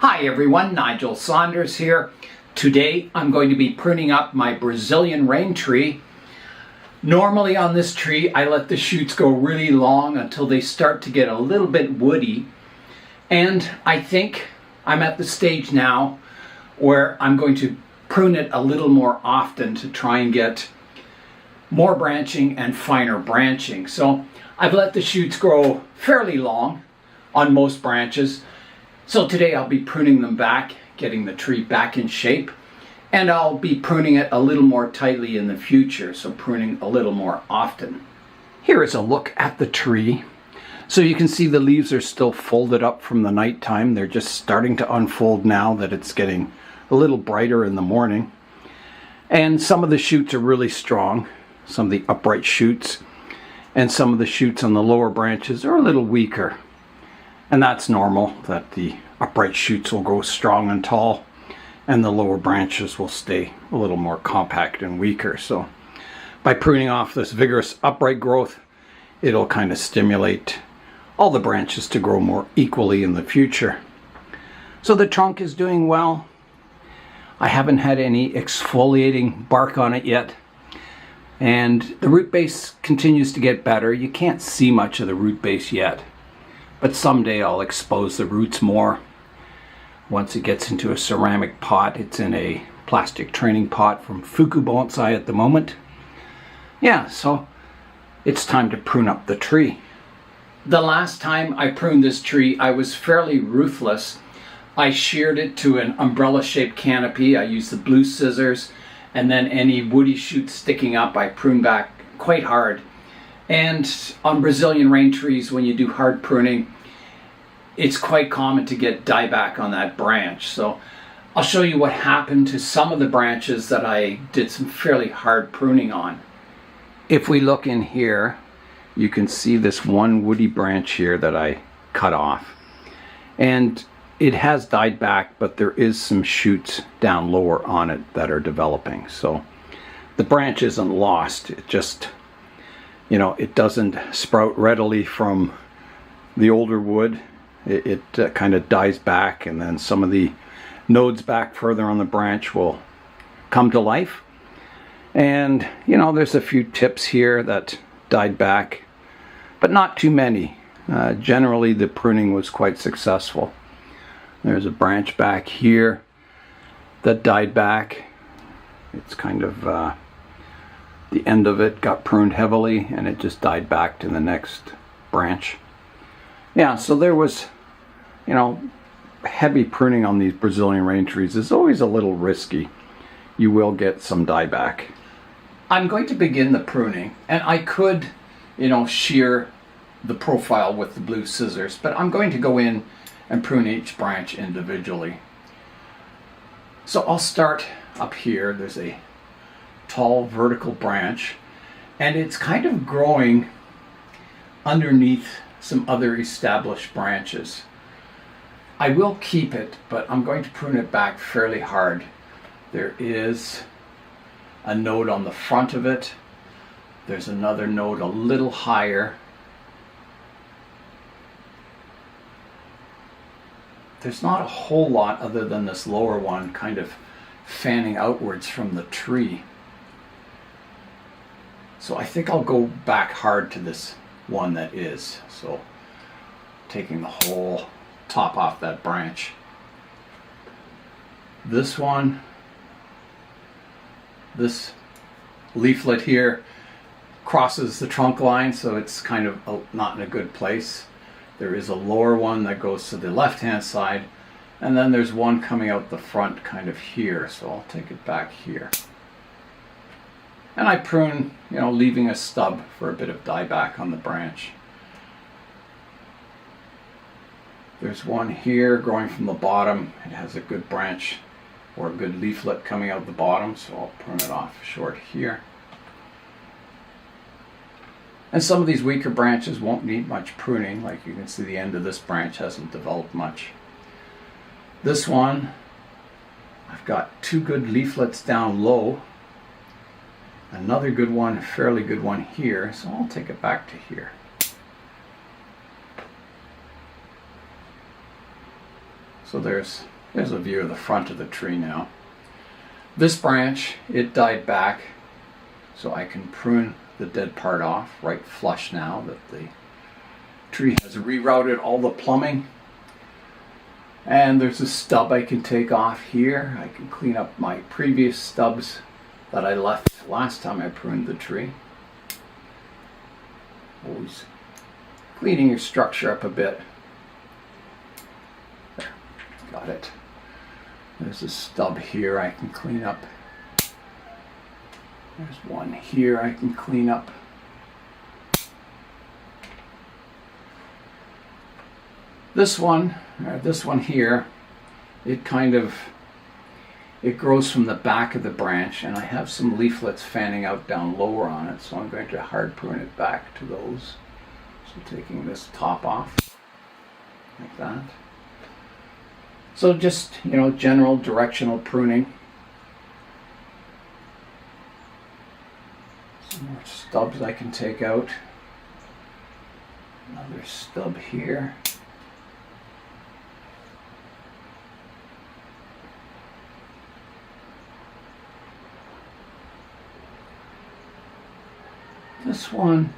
Hi everyone, Nigel Saunders here. Today I'm going to be pruning up my Brazilian rain tree. Normally on this tree I let the shoots go really long until they start to get a little bit woody. And I think I'm at the stage now where I'm going to prune it a little more often to try and get more branching and finer branching. So I've let the shoots grow fairly long on most branches. So today I'll be pruning them back, getting the tree back in shape, and I'll be pruning it a little more tightly in the future, so pruning a little more often. Here is a look at the tree. So you can see the leaves are still folded up from the nighttime. They're just starting to unfold now that it's getting a little brighter in the morning. And some of the shoots are really strong, some of the upright shoots, and some of the shoots on the lower branches are a little weaker. And that's normal, that the upright shoots will grow strong and tall and the lower branches will stay a little more compact and weaker. So by pruning off this vigorous upright growth, it'll kind of stimulate all the branches to grow more equally in the future. So the trunk is doing well. I haven't had any exfoliating bark on it yet. And the root base continues to get better. You can't see much of the root base yet. But someday I'll expose the roots more. Once it gets into a ceramic pot, it's in a plastic training pot from Bonsai at the moment. Yeah, so it's time to prune up the tree. The last time I pruned this tree, I was fairly ruthless. I sheared it to an umbrella-shaped canopy. I used the blue scissors, and then any woody shoots sticking up, I pruned back quite hard. And on Brazilian rain trees, when you do hard pruning, it's quite common to get dieback on that branch. So I'll show you what happened to some of the branches that I did some fairly hard pruning on. If we look in here, you can see this one woody branch here that I cut off. And it has died back, but there is some shoots down lower on it that are developing. So the branch isn't lost, it just, it doesn't sprout readily from the older wood. It kind of dies back, and then some of the nodes back further on the branch will come to life. And, there's a few tips here that died back, but not too many. Generally, the pruning was quite successful. There's a branch back here that died back. It's kind of... the end of it got pruned heavily and it just died back to the next branch. Yeah, so there was, heavy pruning on these Brazilian rain trees is always a little risky. You will get some dieback. I'm going to begin the pruning, and I could, shear the profile with the blue scissors, but I'm going to go in and prune each branch individually. So I'll start up here. There's a tall vertical branch, and it's kind of growing underneath some other established branches. I will keep it, but I'm going to prune it back fairly hard. There is a node on the front of it. There's another node a little higher. There's not a whole lot other than this lower one kind of fanning outwards from the tree. So I think I'll go back hard to this one that is. So taking the whole top off that branch. This one, this leaflet here crosses the trunk line, so it's kind of not in a good place. There is a lower one that goes to the left hand side, and then there's one coming out the front kind of here, so I'll take it back here. And I prune, leaving a stub for a bit of dieback on the branch. There's one here growing from the bottom. It has a good branch or a good leaflet coming out the bottom, so I'll prune it off short here. And some of these weaker branches won't need much pruning. Like you can see, the end of this branch hasn't developed much. This one, I've got two good leaflets down low. Another good one, a fairly good one here, so I'll take it back to here. So there's a view of the front of the tree now. This branch, it died back, so I can prune the dead part off right flush now that the tree has rerouted all the plumbing. And there's a stub I can take off here. I can clean up my previous stubs that I left last time I pruned the tree. Always cleaning your structure up a bit. There, got it. There's a stub here I can clean up. There's one here I can clean up. This one here, it grows from the back of the branch, and I have some leaflets fanning out down lower on it, so I'm going to hard prune it back to those. So taking this top off, like that. So just, general directional pruning. Some more stubs I can take out. Another stub here. This one,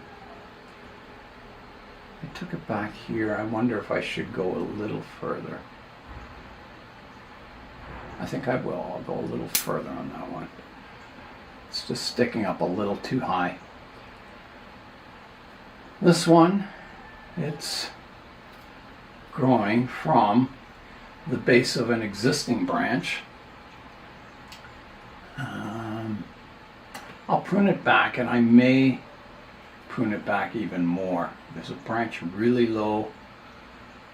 I took it back here. I wonder if I should go a little further. I think I will. I'll go a little further on that one. It's just sticking up a little too high. This one, it's growing from the base of an existing branch. I'll prune it back, and I may prune it back even more. There's a branch really low.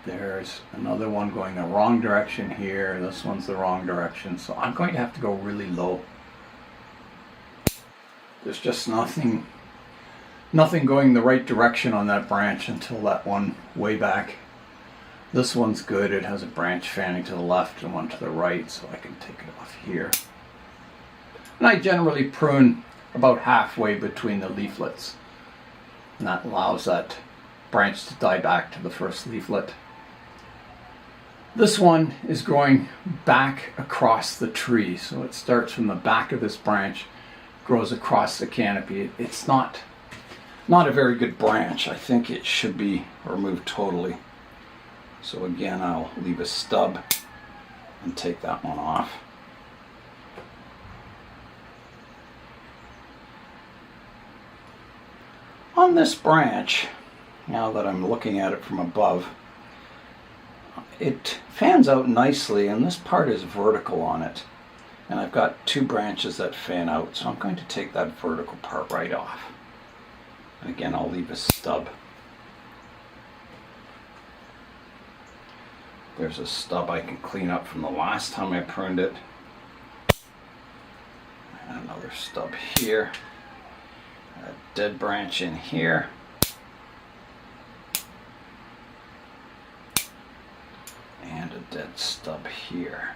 There's another one going the wrong direction here. This one's the wrong direction, so I'm going to have to go really low. There's just nothing going the right direction on that branch until that one way back. This one's good. It has a branch fanning to the left and one to the right, so I can take it off here. And I generally prune about halfway between the leaflets, and that allows that branch to die back to the first leaflet. This one is growing back across the tree, so it starts from the back of this branch, grows across the canopy. It's not a very good branch. I think it should be removed totally. So again, I'll leave a stub and take that one off. On this branch, now that I'm looking at it from above, it fans out nicely, and this part is vertical on it. And I've got two branches that fan out, so I'm going to take that vertical part right off. And again, I'll leave a stub. There's a stub I can clean up from the last time I pruned it. And another stub here. A dead branch in here. And a dead stub here.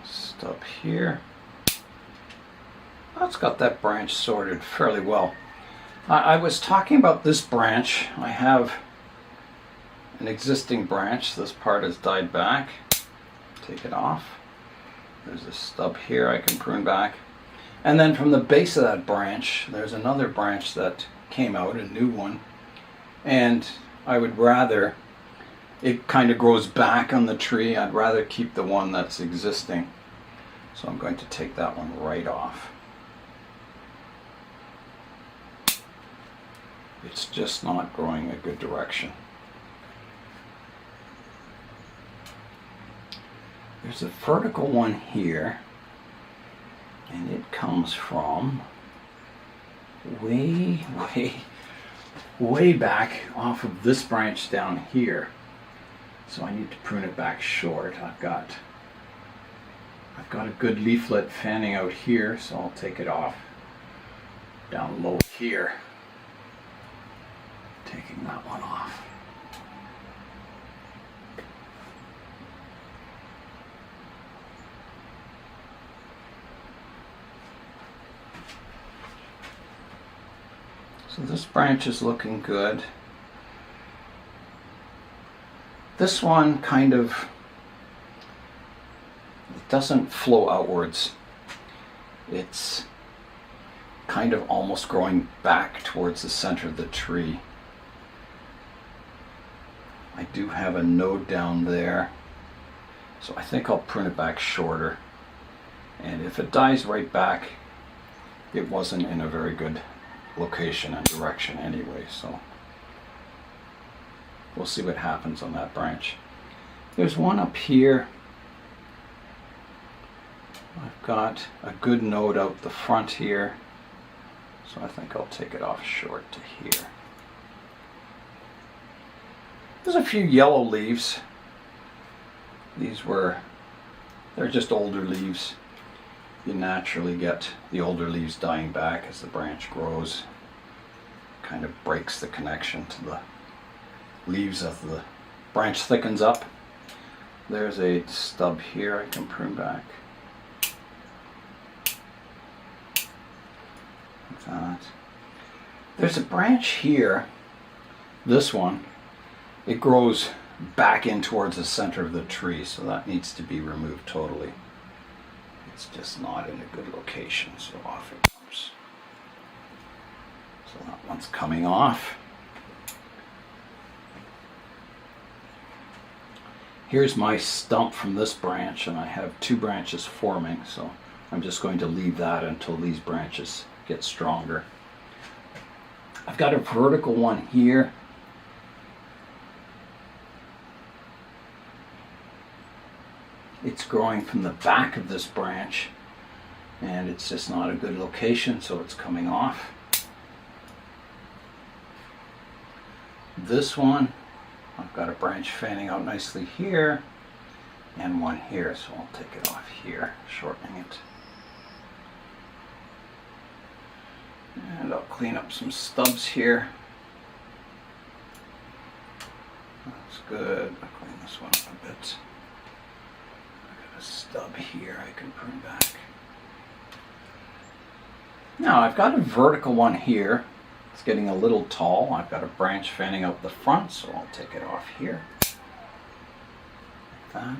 Stub here. That's got that branch sorted fairly well. I was talking about this branch. I have an existing branch. This part has died back. Take it off. There's a stub here I can prune back. And then from the base of that branch, there's another branch that came out, a new one. And I would rather, it kind of grows back on the tree. I'd rather keep the one that's existing. So I'm going to take that one right off. It's just not growing a good direction. There's a vertical one here, and it comes from way back off of this branch down here. So I need to prune it back short. I've got a good leaflet fanning out here, so I'll take it off. Down low here. Taking that one off. So this branch is looking good. This one kind of, it doesn't flow outwards. It's kind of almost growing back towards the center of the tree. I do have a node down there, so I think I'll prune it back shorter. And if it dies right back, it wasn't in a very good location and direction anyway, so we'll see what happens on that branch. There's one up here. I've got a good node out the front here, so I think I'll take it off short to here. There's a few yellow leaves. They're just older leaves. You naturally get the older leaves dying back as the branch grows. Kind of breaks the connection to the leaves as the branch thickens up. There's a stub here I can prune back. Like that. There's a branch here, this one. It grows back in towards the center of the tree, so that needs to be removed totally. It's just not in a good location, so off it comes. So that one's coming off. Here's my stump from this branch, and I have two branches forming, so I'm just going to leave that until these branches get stronger. I've got a vertical one here. It's growing from the back of this branch, and it's just not a good location, so it's coming off. This one, I've got a branch fanning out nicely here, and one here, so I'll take it off here, shortening it. And I'll clean up some stubs here. That's good. I'll clean this one up a bit. Stub here I can prune back. Now I've got a vertical one here. It's getting a little tall. I've got a branch fanning out the front, so I'll take it off here. Like that.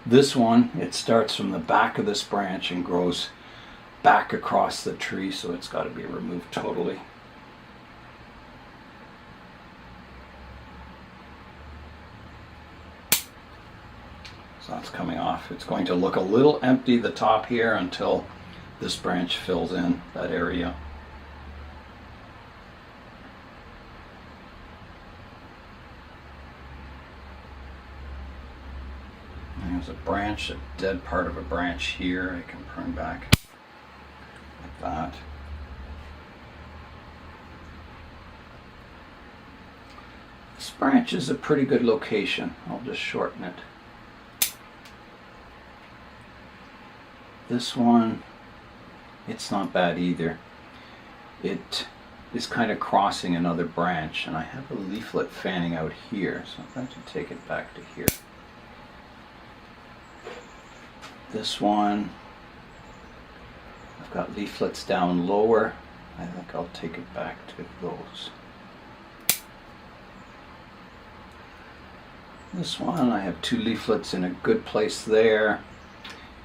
This one, it starts from the back of this branch and grows back across the tree, so it's got to be removed totally. That's coming off. It's going to look a little empty the top here until this branch fills in that area. And there's a branch, a dead part of a branch here I can prune back like that. This branch is a pretty good location. I'll just shorten it. This one, it's not bad either. It is kind of crossing another branch, and I have a leaflet fanning out here, so I'm going to take it back to here. This one, I've got leaflets down lower. I think I'll take it back to those. This one, I have two leaflets in a good place there.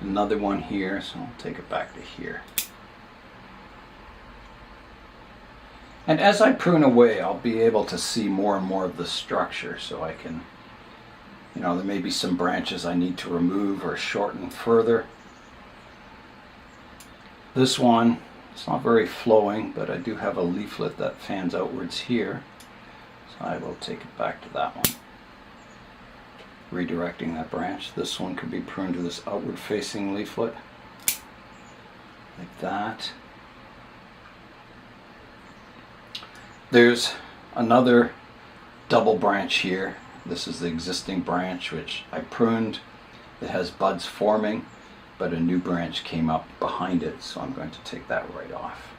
Another one here, so I'll take it back to here. And as I prune away, I'll be able to see more and more of the structure, so I can, there may be some branches I need to remove or shorten further. This one, it's not very flowing, but I do have a leaflet that fans outwards here, so I will take it back to that one. Redirecting that branch. This one could be pruned to this outward facing leaflet like that. There's another double branch here. This is the existing branch which I pruned. It has buds forming, but a new branch came up behind it, so I'm going to take that right off,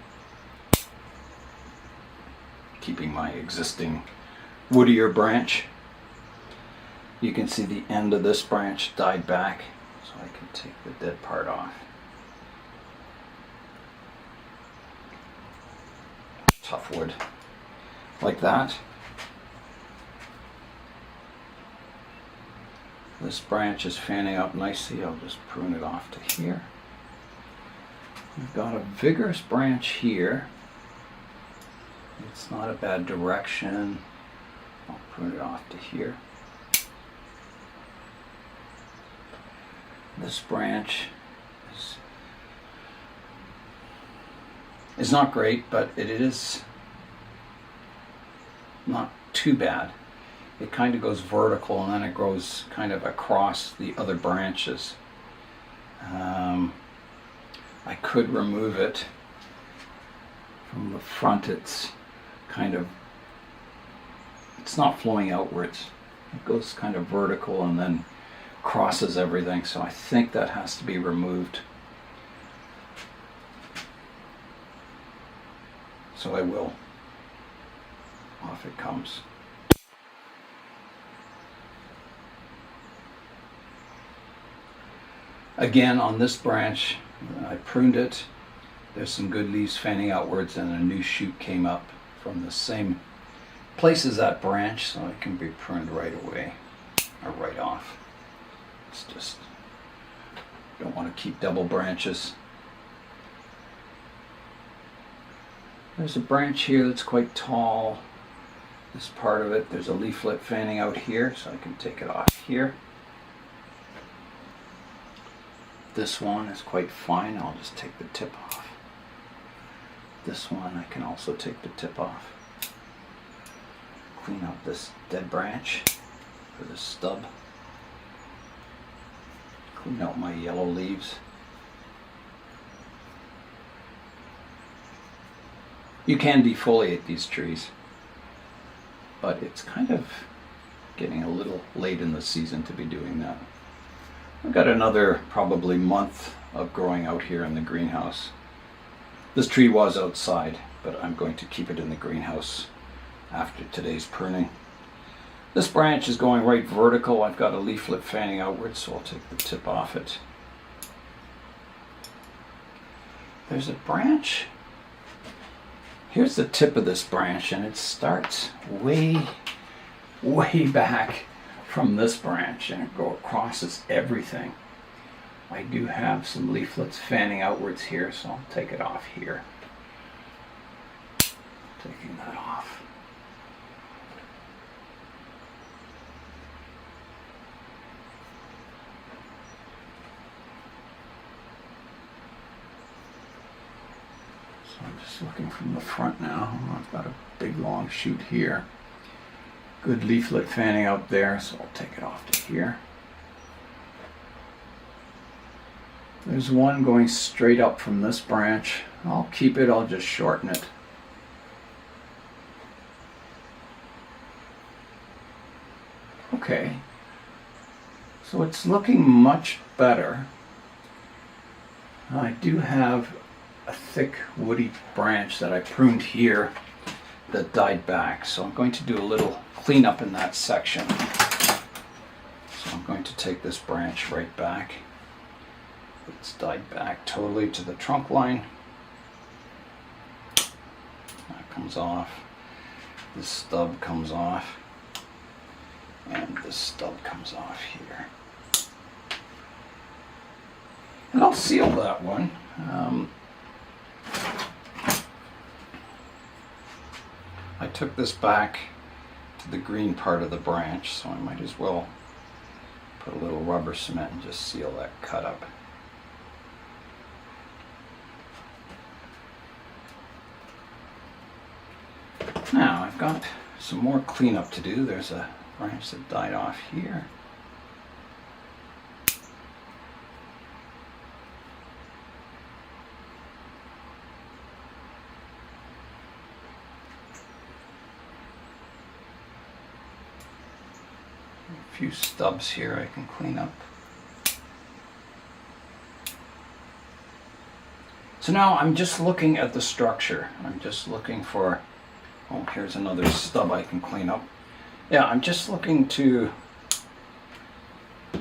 keeping my existing woodier branch. You can see the end of this branch died back, so I can take the dead part off. tough wood, like that. This branch is fanning out nicely. I'll just prune it off to here. We've got a vigorous branch here. It's not a bad direction. I'll prune it off to here. This branch is not great, but it is not too bad. It kind of goes vertical and then it goes kind of across the other branches. I could remove it from the front. It's not flowing outwards. It goes kind of vertical and then crosses everything, so I think that has to be removed. So I will. Off it comes. Again, on this branch, I pruned it. There's some good leaves fanning outwards and a new shoot came up from the same place as that branch, so it can be pruned right away or right off. It's just, don't want to keep double branches. There's a branch here that's quite tall. This part of it, there's a leaflet fanning out here, so I can take it off here. This one is quite fine. I'll just take the tip off. This one I can also take the tip off. Clean out this dead branch for this stub. Clean out my yellow leaves. You can defoliate these trees, but it's kind of getting a little late in the season to be doing that. I've got another probably month of growing out here in the greenhouse. This tree was outside, but I'm going to keep it in the greenhouse after today's pruning. This branch is going right vertical. I've got a leaflet fanning outwards, so I'll take the tip off it. There's a branch. Here's the tip of this branch, and it starts way back from this branch, and it crosses everything. I do have some leaflets fanning outwards here, so I'll take it off here. Taking that off. So I'm just looking from the front now. I've got a big long shoot here. Good leaflet fanning out there, so I'll take it off to here. There's one going straight up from this branch. I'll keep it, I'll just shorten it. Okay, so it's looking much better. I do have a thick woody branch that I pruned here that died back, so I'm going to do a little cleanup in that section. So I'm going to take this branch right back. It's died back totally to the trunk line. That comes off. This stub comes off. And this stub comes off here. And I'll seal that one. I took this back to the green part of the branch, so I might as well put a little rubber cement and just seal that cut up. Now I've got some more cleanup to do. There's a branch that died off here. A few stubs here I can clean up. So now I'm just looking at the structure. I'm just looking for, oh, here's another stub I can clean up. Yeah, I'm just looking to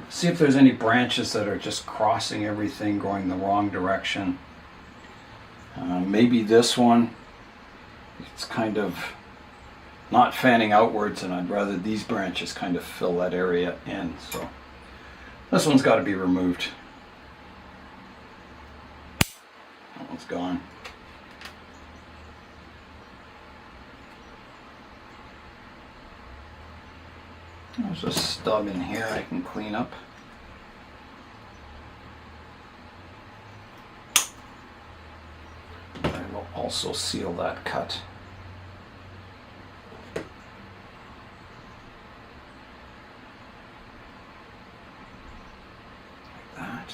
see if there's any branches that are just crossing everything, going the wrong direction. Maybe this one it's kind of not fanning outwards, and I'd rather these branches kind of fill that area in. So this one's got to be removed. That one's gone. There's a stub in here I can clean up. I will also seal that cut. Like that.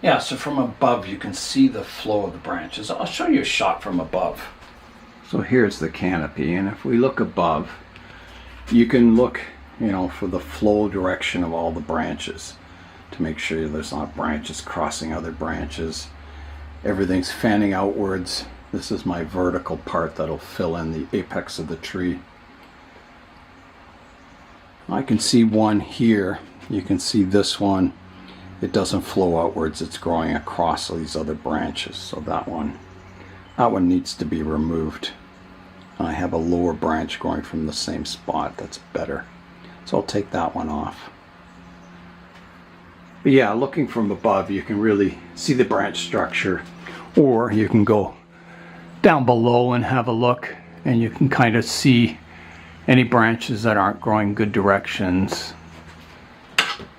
Yeah, so from above you can see the flow of the branches. I'll show you a shot from above. So here's the canopy, and if we look above, you can look, for the flow direction of all the branches to make sure there's not branches crossing other branches. Everything's fanning outwards. This is my vertical part that'll fill in the apex of the tree. I can see one here. You can see this one. It doesn't flow outwards. It's growing across these other branches. So that one needs to be removed. I have a lower branch going from the same spot. That's better. So I'll take that one off. But yeah, looking from above, you can really see the branch structure. Or you can go down below and have a look, and you can kind of see any branches that aren't growing good directions.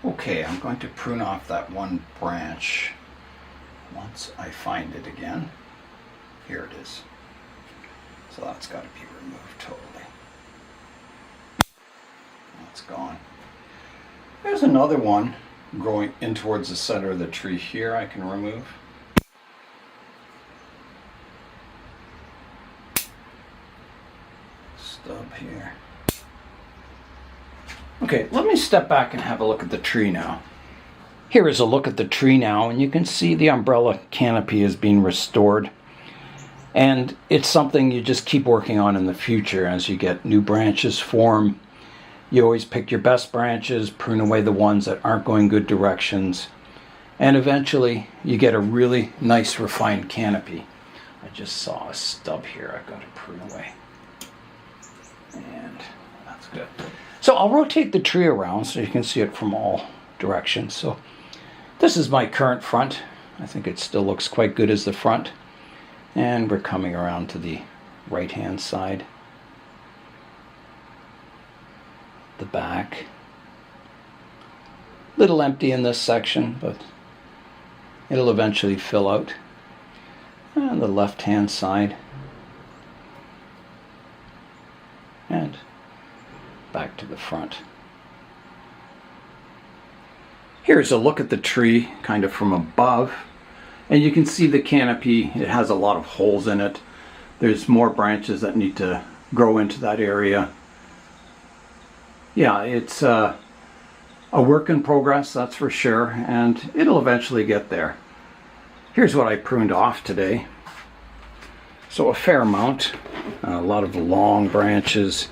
Okay, I'm going to prune off that one branch once I find it again. Here it is. So that's got to be removed totally. That's gone. There's another one growing in towards the center of the tree here I can remove. Stub here. Okay, let me step back and have a look at the tree now. Here is a look at the tree now, and you can see the umbrella canopy is being restored. And it's something you just keep working on in the future as you get new branches form. You always pick your best branches, prune away the ones that aren't going good directions, and eventually you get a really nice refined canopy. I just saw a stub here I've got to prune away. And that's good. So I'll rotate the tree around so you can see it from all directions. So this is my current front. I think it still looks quite good as the front. And we're coming around to the right hand side. The back. Little empty in this section, but it'll eventually fill out. And the left hand side. And back to the front. Here's a look at the tree kind of from above. And you can see the canopy, it has a lot of holes in it. There's more branches that need to grow into that area. Yeah, it's a work in progress, that's for sure, and it'll eventually get there. Here's what I pruned off today. So a fair amount, a lot of long branches,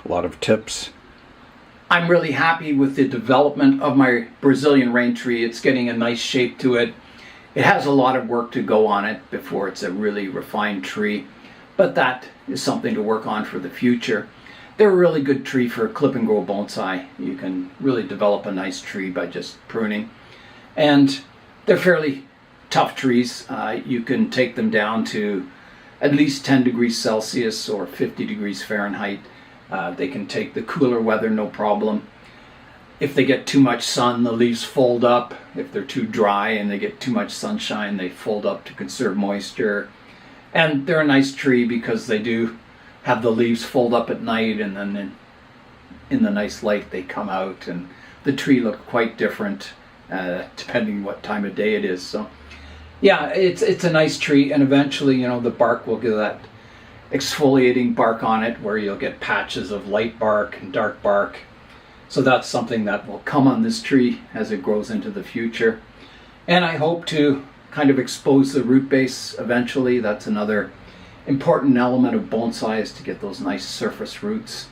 a lot of tips. I'm really happy with the development of my Brazilian rain tree. It's getting a nice shape to it. It has a lot of work to go on it before it's a really refined tree, but that is something to work on for the future. They're a really good tree for clip and grow bonsai. You can really develop a nice tree by just pruning. And they're fairly tough trees. You can take them down to at least 10 degrees Celsius or 50 degrees Fahrenheit. They can take the cooler weather, no problem. If they get too much sun, the leaves fold up. If they're too dry and they get too much sunshine, they fold up to conserve moisture. And they're a nice tree because they do have the leaves fold up at night, and then in the nice light they come out, and the tree look quite different depending what time of day it is. So yeah, it's a nice tree, and eventually, the bark will get that exfoliating bark on it where you'll get patches of light bark and dark bark. So that's something that will come on this tree as it grows into the future. And I hope to kind of expose the root base eventually. That's another important element of bonsai, is to get those nice surface roots.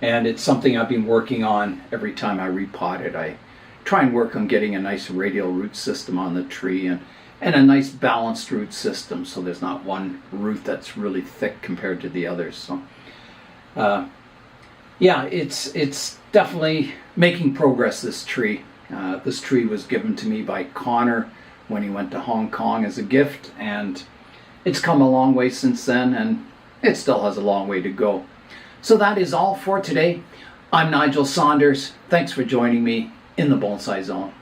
And it's something I've been working on every time I repot it. I try and work on getting a nice radial root system on the tree, and and a nice balanced root system, so there's not one root that's really thick compared to the others. So yeah, it's definitely making progress, this tree. This tree was given to me by Connor when he went to Hong Kong as a gift, and it's come a long way since then, and it still has a long way to go. So that is all for today. I'm Nigel Saunders. Thanks for joining me in the Bonsai Zone.